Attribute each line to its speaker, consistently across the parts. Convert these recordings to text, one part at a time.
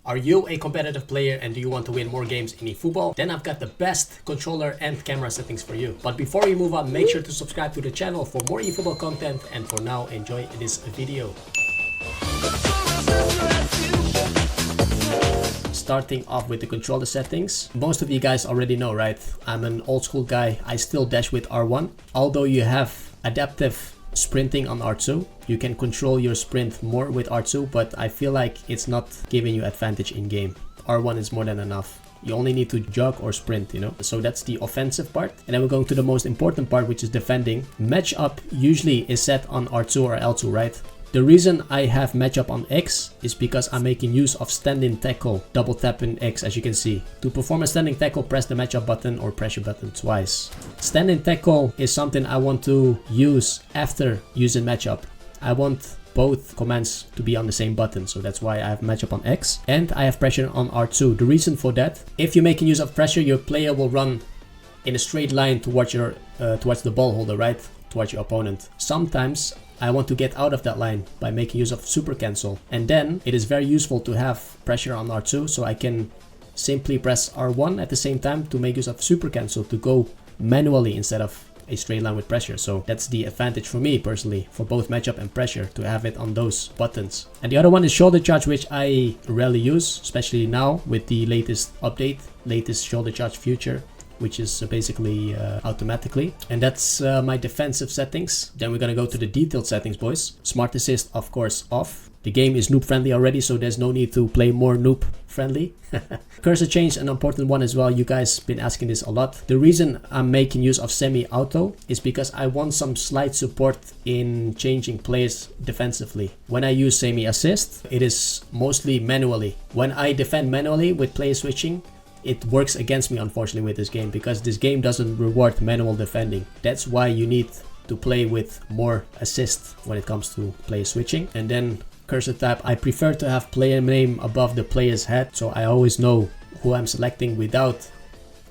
Speaker 1: Are you a competitive player and do you want to win more games in eFootball? Then I've got the best controller and camera settings for you. But before we move on, make sure to subscribe to the channel for more eFootball content, and for now, enjoy this video. Starting off with the controller settings. Most of you guys already know, right? I'm an old school guy. I still dash with R1. Although you have adaptive sprinting on R2, you can control your sprint more with R2, but I feel like it's not giving you advantage in game. R1 is more than enough. You only need to jog or sprint, you know? So that's the offensive part. And then we're going to the most important part, which is defending. Matchup usually is set on R2 or L2, right? The reason I have matchup on X is because I'm making use of standing tackle, double tapping X, as you can see. To perform a standing tackle, press the matchup button or pressure button twice. Standing tackle is something I want to use after using matchup. I want both commands to be on the same button, so that's why I have matchup on X. And I have pressure on R2. The reason for that, if you're making use of pressure, your player will run in a straight line towards the ball holder, right? Towards your opponent. Sometimes I want to get out of that line by making use of super cancel, and then it is very useful to have pressure on R2, so I can simply press R1 at the same time to make use of super cancel to go manually instead of a straight line with pressure. So that's the advantage for me personally, for both matchup and pressure, to have it on those buttons. And the other one is shoulder charge, which I rarely use, especially now with the latest update, latest shoulder charge feature, which is basically automatically. And that's my defensive settings. Then we're gonna go to the detailed settings, boys. Smart assist, of course, off. The game is noob friendly already, so there's no need to play more noob friendly. Cursor change, an important one as well. You guys been asking this a lot. The reason I'm making use of semi-auto is because I want some slight support in changing plays defensively. When I use semi-assist, it is mostly manually. When I defend manually with player switching, it works against me, unfortunately, with this game, because this game doesn't reward manual defending. That's why you need to play with more assist when it comes to player switching. And then cursor type, I prefer to have player name above the player's head, so I always know who I'm selecting without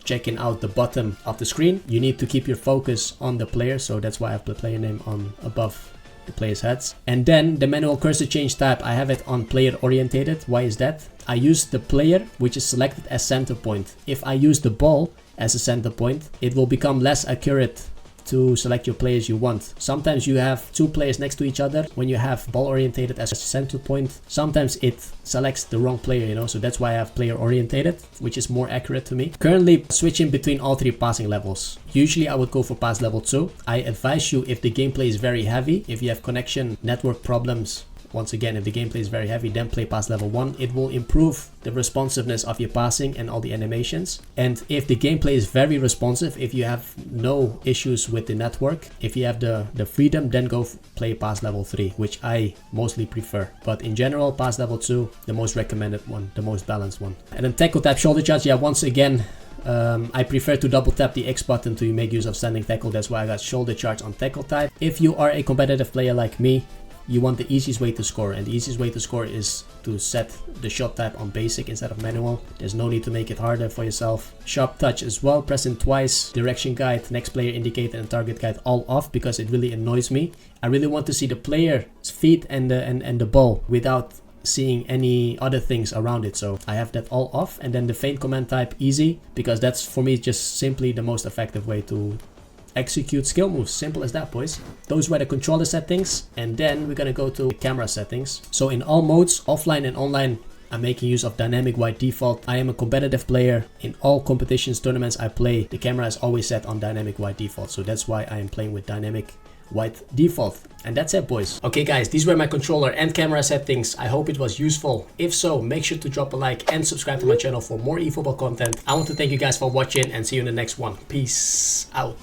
Speaker 1: checking out the bottom of the screen. You need to keep your focus on the player, so that's why I have the player name on above the players' heads. And then the manual cursor change type, I have it on player orientated. Why is that? I use the player which is selected as center point. If I use the ball as a center point, it will become less accurate to select your players you want. Sometimes you have two players next to each other. When you have ball orientated as a center point, sometimes it selects the wrong player, you know, so that's why I have player orientated, which is more accurate to me. Currently switching between all three passing levels. Usually I would go for pass level 2. I advise you, if the gameplay is very heavy, if you have connection network problems, once again, if the gameplay is very heavy, then play pass level 1. It will improve the responsiveness of your passing and all the animations. And if the gameplay is very responsive, if you have no issues with the network, if you have the freedom, then go play pass level 3, which I mostly prefer. But in general, pass level 2, the most recommended one, the most balanced one. And then tackle type shoulder charge, yeah, once again, I prefer to double tap the X button to make use of standing tackle. That's why I got shoulder charge on tackle type. If you are a competitive player like me, you want the easiest way to score, and the easiest way to score is to set the shot type on basic instead of manual. There's no need to make it harder for yourself. Sharp touch as well, pressing twice, direction guide, next player indicator and target guide all off, because it really annoys me. I really want to see the player's feet and the ball without seeing any other things around it, so I have that all off. And then the feint command type easy, because that's for me just simply the most effective way to execute skill moves. Simple as that, boys. Those were the controller settings, and then we're gonna go to the camera settings. So in all modes, offline and online, I'm making use of dynamic wide default. I am a competitive player. In all competitions, tournaments I play, the camera is always set on dynamic wide default, so that's why I am playing with dynamic wide default. And that's it, boys. Okay guys, these were my controller and camera settings. I hope it was useful. If so, make sure to drop a like and subscribe to my channel for more eFootball content. I want to thank you guys for watching and see you in the next one. Peace out.